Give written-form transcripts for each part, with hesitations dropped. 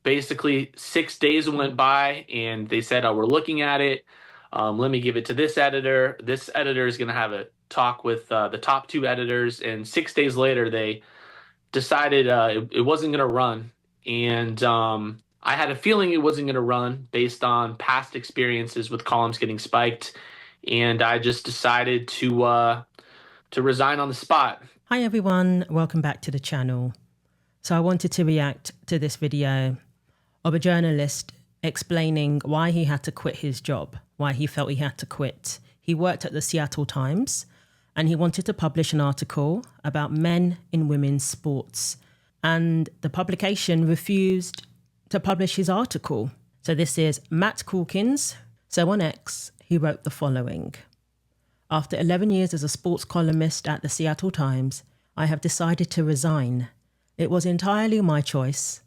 basically 6 days went by and they said, oh, we're looking at it. Let me give it to this editor. This editor is going to have a talk with the top two editors. And 6 days later, they decided it wasn't going to run. And I had a feeling it wasn't going to run based on past experiences with columns getting spiked. And I just decided to resign on the spot. Hi everyone, welcome back to the channel. So I wanted to react to this video of a journalist explaining why he had to quit his job, why he felt he had to quit. He worked at the Seattle Times and he wanted to publish an article about men in women's sports. And the publication refused to publish his article. So this is Matt Calkins. So on X, he wrote the following. After 11 years as a sports columnist at the Seattle Times, I have decided to resign. It was entirely my choice,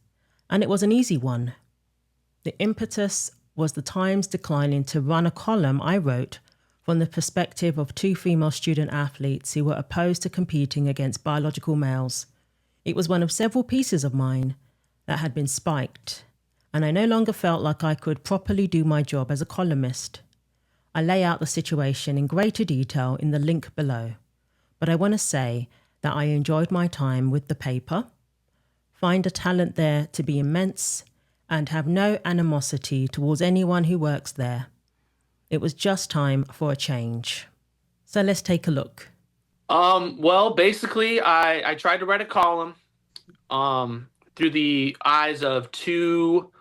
and it was an easy one. The impetus was the Times declining to run a column I wrote from the perspective of two female student athletes who were opposed to competing against biological males. It was one of several pieces of mine that had been spiked, and I no longer felt like I could properly do my job as a columnist. I lay out the situation in greater detail in the link below, but I want to say that I enjoyed my time with the paper, find a talent there to be immense, and have no animosity towards anyone who works there. It was just time for a change. So let's take a look. Well, basically, I tried to write a column through the eyes of two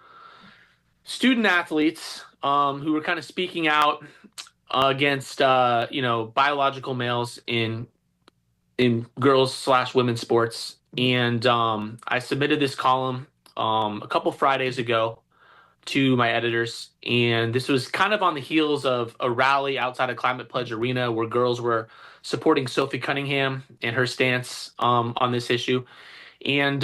student athletes who were kind of speaking out against biological males in girls/women's sports. And I submitted this column a couple Fridays ago to my editors, and this was kind of on the heels of a rally outside of Climate Pledge Arena where girls were supporting Sophie Cunningham and her stance on this issue. And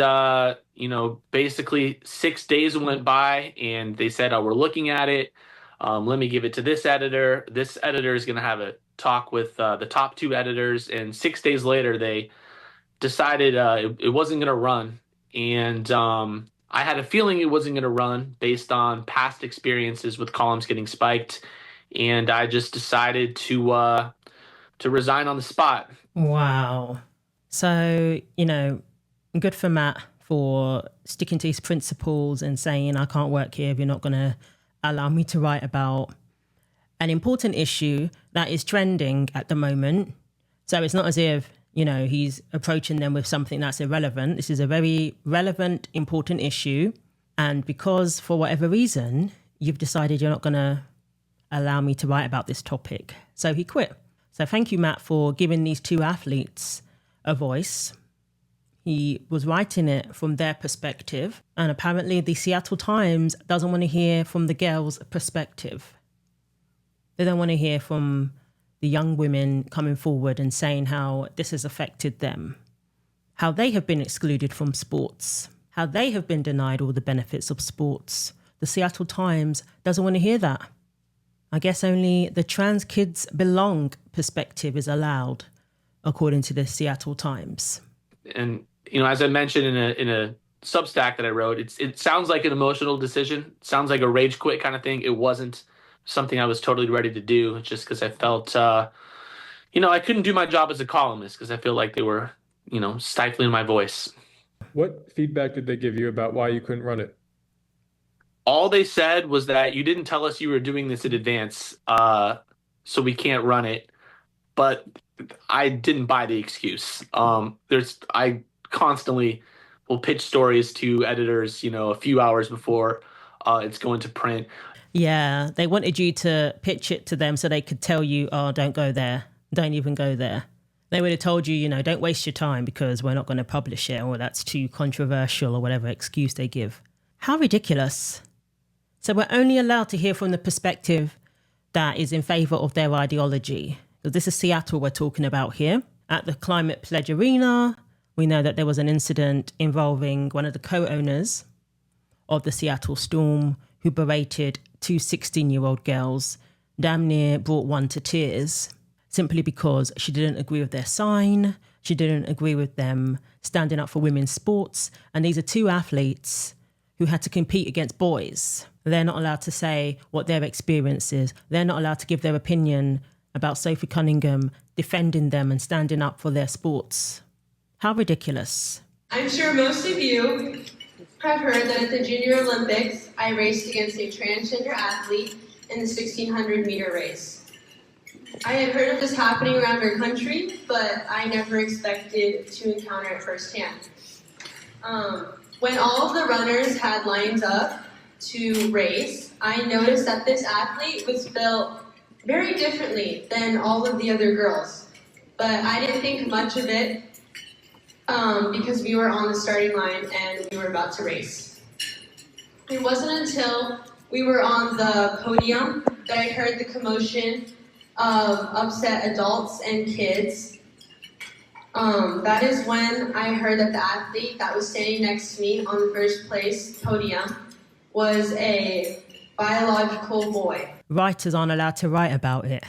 basically 6 days went by and they said, oh, we're looking at it. Let me give it to this editor. This editor is going to have a talk with the top two editors. And 6 days later, they decided it wasn't going to run. And I had a feeling it wasn't going to run based on past experiences with columns getting spiked. And I just decided to resign on the spot. Wow. So, good for Matt for sticking to his principles and saying, I can't work here if you're not going to allow me to write about an important issue that is trending at the moment. So it's not as if, he's approaching them with something that's irrelevant. This is a very relevant, important issue. And because for whatever reason, you've decided you're not going to allow me to write about this topic. So he quit. So thank you, Matt, for giving these two athletes a voice. He was writing it from their perspective. And apparently the Seattle Times doesn't want to hear from the girls' perspective. They don't want to hear from the young women coming forward and saying how this has affected them, how they have been excluded from sports, how they have been denied all the benefits of sports. The Seattle Times doesn't want to hear that. I guess only the trans kids belong perspective is allowed, according to the Seattle Times. And, as I mentioned in a Substack that I wrote, it sounds like an emotional decision. It sounds like a rage quit kind of thing. It wasn't something I was totally ready to do, just because I felt, I couldn't do my job as a columnist because I feel like they were, stifling my voice. What feedback did they give you about why you couldn't run it? All they said was that you didn't tell us you were doing this in advance, so we can't run it. But I didn't buy the excuse. I constantly will pitch stories to editors, a few hours before it's going to print. Yeah, they wanted you to pitch it to them so they could tell you, oh, don't go there. Don't even go there. They would have told you, don't waste your time because we're not going to publish it, or that's too controversial, or whatever excuse they give. How ridiculous. So we're only allowed to hear from the perspective that is in favor of their ideology. So this is Seattle we're talking about here. At the Climate Pledge Arena, we know that there was an incident involving one of the co-owners of the Seattle Storm who berated two 16-year-old girls, damn near brought one to tears, simply because she didn't agree with their sign, she didn't agree with them standing up for women's sports. And these are two athletes who had to compete against boys. They're not allowed to say what their experience is. They're not allowed to give their opinion about Sophie Cunningham defending them and standing up for their sports. How ridiculous. I'm sure most of you have heard that at the Junior Olympics, I raced against a transgender athlete in the 1600 meter race. I had heard of this happening around our country, but I never expected to encounter it firsthand. When all of the runners had lined up to race, I noticed that this athlete was built very differently than all of the other girls. But I didn't think much of it because we were on the starting line and we were about to race. It wasn't until we were on the podium that I heard the commotion of upset adults and kids. That is when I heard that the athlete that was standing next to me on the first place podium was a biological boy. Writers aren't allowed to write about it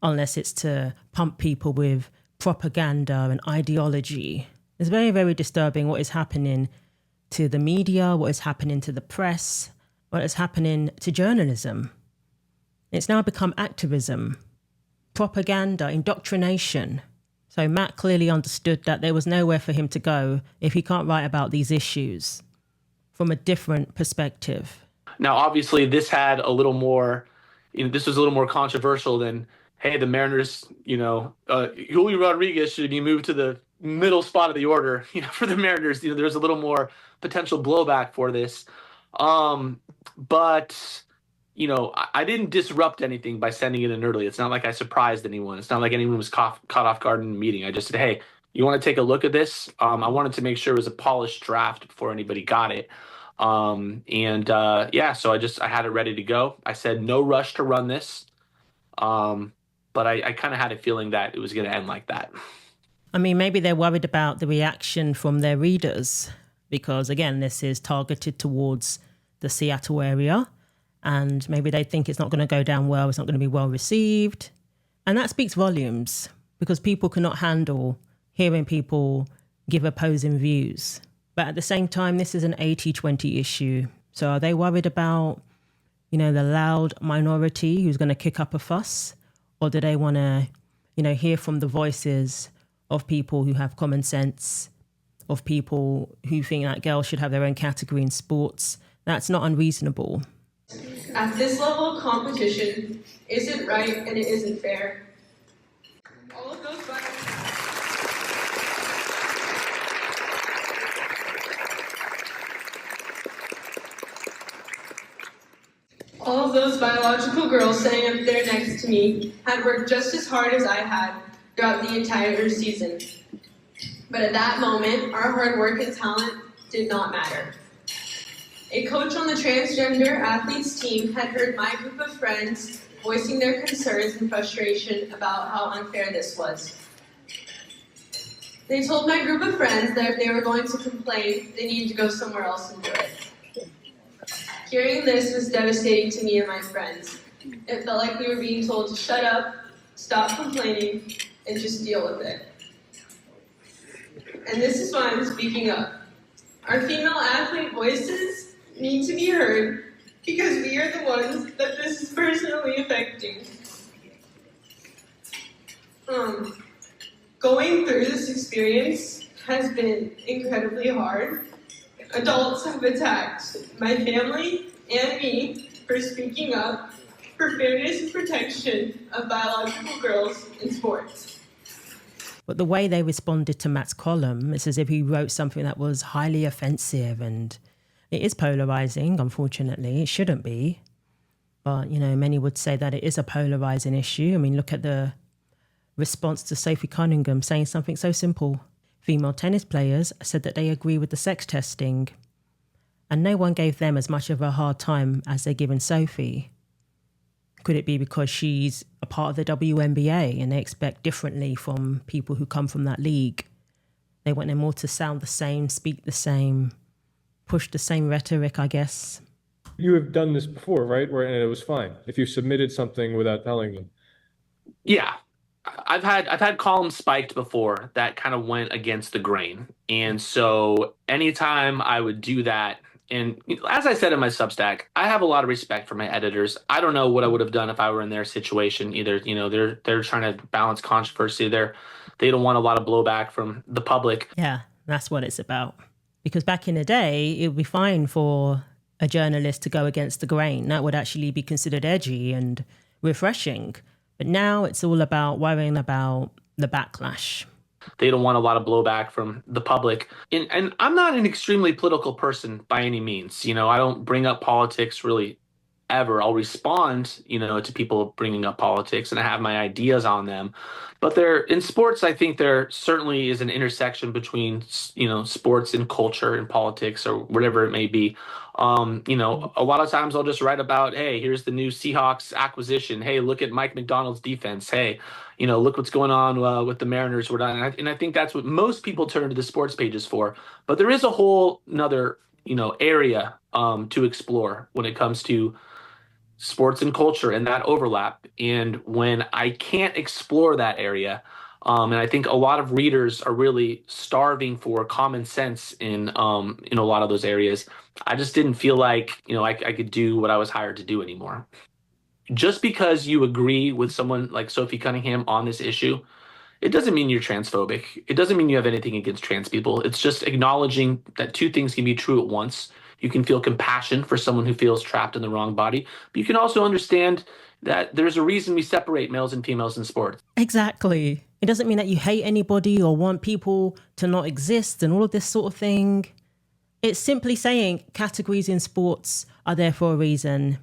unless it's to pump people with propaganda and ideology. It's very, very disturbing what is happening to the media, what is happening to the press, what is happening to journalism. It's now become activism, propaganda, indoctrination. So Matt clearly understood that there was nowhere for him to go if he can't write about these issues from a different perspective. Now, obviously, this had a little more, this was a little more controversial than, hey, the Mariners, Julio Rodriguez should be moved to the middle spot of the order, for the Mariners. There's a little more potential blowback for this. But I didn't disrupt anything by sending it in early. It's not like I surprised anyone. It's not like anyone was caught off guard in the meeting. I just said, hey, you want to take a look at this? I wanted to make sure it was a polished draft before anybody got it. So I had it ready to go. I said no rush to run this. But I kind of had a feeling that it was going to end like that. I mean, maybe they're worried about the reaction from their readers because, again, this is targeted towards the Seattle area. And maybe they think it's not going to go down well, it's not going to be well received. And that speaks volumes because people cannot handle hearing people give opposing views. But at the same time, this is an 80-20 issue. So are they worried about, the loud minority who's going to kick up a fuss? Or do they want to, hear from the voices of people who have common sense, of people who think that girls should have their own category in sports? That's not unreasonable. At this level of competition isn't right and it isn't fair. All of those biological girls sitting up there next to me had worked just as hard as I had throughout the entire season. But at that moment, our hard work and talent did not matter. A coach on the transgender athletes team had heard my group of friends voicing their concerns and frustration about how unfair this was. They told my group of friends that if they were going to complain, they needed to go somewhere else and do it. Hearing this was devastating to me and my friends. It felt like we were being told to shut up, stop complaining, and just deal with it. And this is why I'm speaking up. Our female athlete voices need to be heard because we are the ones that this is personally affecting. Going through this experience has been incredibly hard. Adults have attacked my family and me for speaking up for fairness and protection of biological girls in sports. But the way they responded to Matt's column, it's as if he wrote something that was highly offensive, and it is polarizing, unfortunately. It shouldn't be. But, many would say that it is a polarizing issue. I mean, look at the response to Sophie Cunningham saying something so simple. Female tennis players said that they agree with the sex testing, and no one gave them as much of a hard time as they're giving Sophie. Could it be because she's a part of the WNBA and they expect differently from people who come from that league? They want them all to sound the same, speak the same, push the same rhetoric, I guess. You have done this before, right? And it was fine if you submitted something without telling them. Yeah. I've had columns spiked before that kind of went against the grain. And so anytime I would do that, And as I said in my Substack, I have a lot of respect for my editors. I don't know what I would have done if I were in their situation either. They're trying to balance controversy. They don't want a lot of blowback from the public. Yeah, that's what it's about. Because back in the day, it would be fine for a journalist to go against the grain. That would actually be considered edgy and refreshing. But now it's all about worrying about the backlash. They don't want a lot of blowback from the public. And I'm not an extremely political person by any means. I don't bring up politics really ever. I'll respond, to people bringing up politics, and I have my ideas on them. But in sports, I think there certainly is an intersection between, sports and culture and politics or whatever it may be. A lot of times I'll just write about, hey, here's the new Seahawks acquisition. Hey, look at Mike McDonald's defense. Hey, look what's going on with the Mariners. And I think that's what most people turn to the sports pages for. But there is a whole another, area to explore when it comes to sports and culture and that overlap. And when I can't explore that area, and I think a lot of readers are really starving for common sense in a lot of those areas, I just didn't feel like I could do what I was hired to do anymore. Just because you agree with someone like Sophie Cunningham on this issue, it doesn't mean you're transphobic. It doesn't mean you have anything against trans people. It's just acknowledging that two things can be true at once. You can feel compassion for someone who feels trapped in the wrong body, but you can also understand that there's a reason we separate males and females in sports. Exactly. It doesn't mean that you hate anybody or want people to not exist and all of this sort of thing. It's simply saying categories in sports are there for a reason,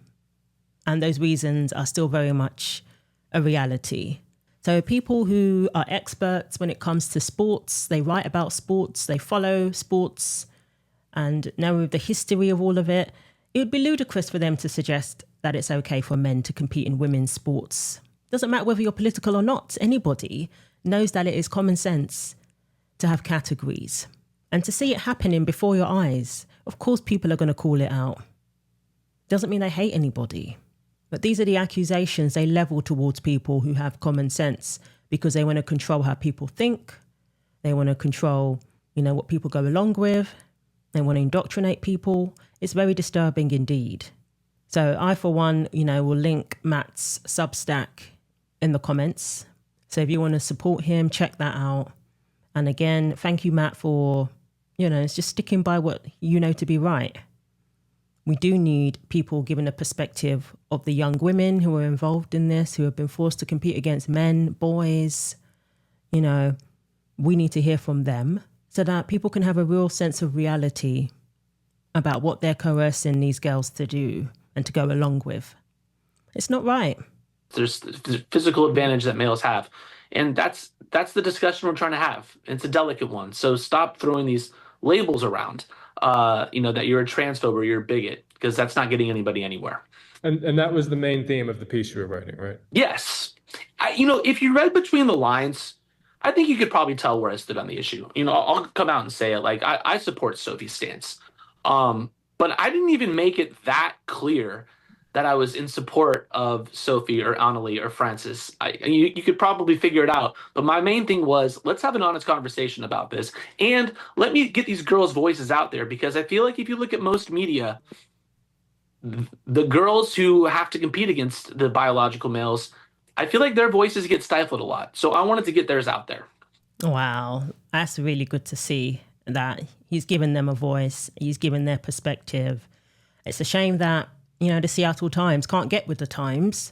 and those reasons are still very much a reality. So people who are experts when it comes to sports, they write about sports, they follow sports, and now with the history of all of it, it would be ludicrous for them to suggest that it's okay for men to compete in women's sports. Doesn't matter whether you're political or not. Anybody knows that it is common sense to have categories. And to see it happening before your eyes, of course people are going to call it out. Doesn't mean they hate anybody. But these are the accusations they level towards people who have common sense because they want to control how people think. They want to control, what people go along with. They want to indoctrinate people. It's very disturbing indeed. So I, for one, will link Matt's Substack in the comments. So if you want to support him, check that out. And again, thank you, Matt, for, it's just sticking by what you know to be right. We do need people giving a perspective of the young women who are involved in this, who have been forced to compete against men, boys. We need to hear from them so that people can have a real sense of reality about what they're coercing these girls to do and to go along with. It's not right. There's the physical advantage that males have. And that's the discussion we're trying to have. It's a delicate one. So stop throwing these labels around, that you're a transphobe or you're a bigot, because that's not getting anybody anywhere. And that was the main theme of the piece you were writing, right? Yes. If you read between the lines, I think you could probably tell where I stood on the issue. I'll come out and say it. Like, I support Sophie's stance. But I didn't even make it that clear that I was in support of Sophie or Annalie or Francis. You could probably figure it out. But my main thing was, let's have an honest conversation about this. And let me get these girls' voices out there, because I feel like if you look at most media, the girls who have to compete against the biological males, I feel like their voices get stifled a lot. So I wanted to get theirs out there. Wow, that's really good to see that he's given them a voice. He's given their perspective. It's a shame that, the Seattle Times can't get with the times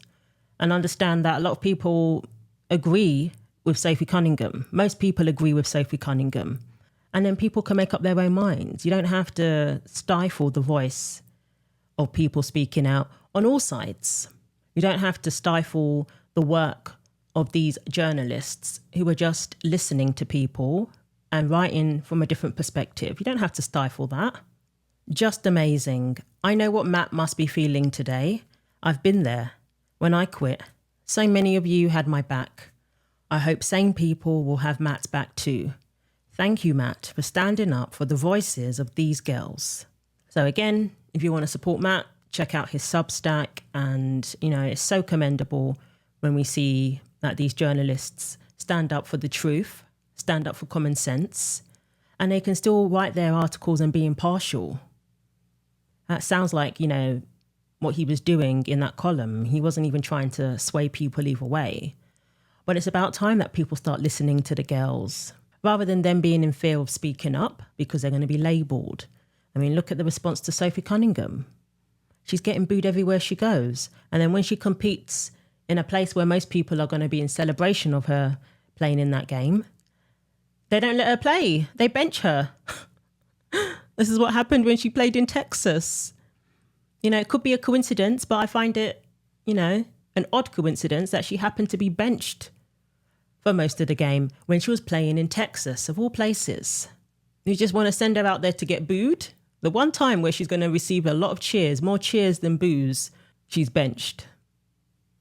and understand that a lot of people agree with Sophie Cunningham. Most people agree with Sophie Cunningham. And then people can make up their own minds. You don't have to stifle the voice of people speaking out on all sides. You don't have to stifle the work of these journalists who are just listening to people and writing from a different perspective. You don't have to stifle that. Just amazing. I know what Matt must be feeling today. I've been there. When I quit, so many of you had my back. I hope sane people will have Matt's back too. Thank you, Matt, for standing up for the voices of these girls. So again, if you want to support Matt, check out his Substack. And, it's so commendable when we see that these journalists stand up for the truth, stand up for common sense, and they can still write their articles and be impartial. That sounds like, you know, what he was doing in that column. He wasn't even trying to sway people either way. But it's about time that people start listening to the girls, rather than them being in fear of speaking up because they're going to be labelled. I mean, look at the response to Sophie Cunningham. She's getting booed everywhere she goes. And then when she competes in a place where most people are going to be in celebration of her playing in that game, they don't let her play. They bench her. This is what happened when she played in Texas. You know, it could be a coincidence, but I find it, you know, an odd coincidence that she happened to be benched for most of the game when she was playing in Texas, of all places. You just want to send her out there to get booed? The one time where she's going to receive a lot of cheers, more cheers than boos, she's benched.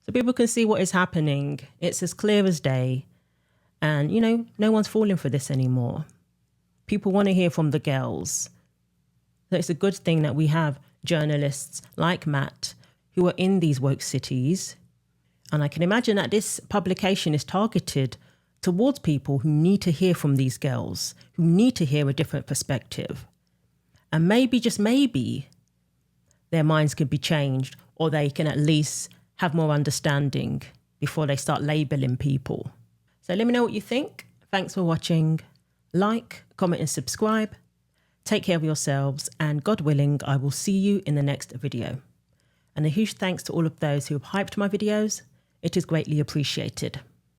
So people can see what is happening. It's as clear as day. And, you know, no one's falling for this anymore. People want to hear from the girls. So it's a good thing that we have journalists like Matt who are in these woke cities. And I can imagine that this publication is targeted towards people who need to hear from these girls, who need to hear a different perspective. And maybe, just maybe, their minds can be changed, or they can at least have more understanding before they start labelling people. So let me know what you think. Thanks for watching. Like, comment and subscribe. Take care of yourselves, and God willing, I will see you in the next video. And a huge thanks to all of those who have hyped my videos. It is greatly appreciated.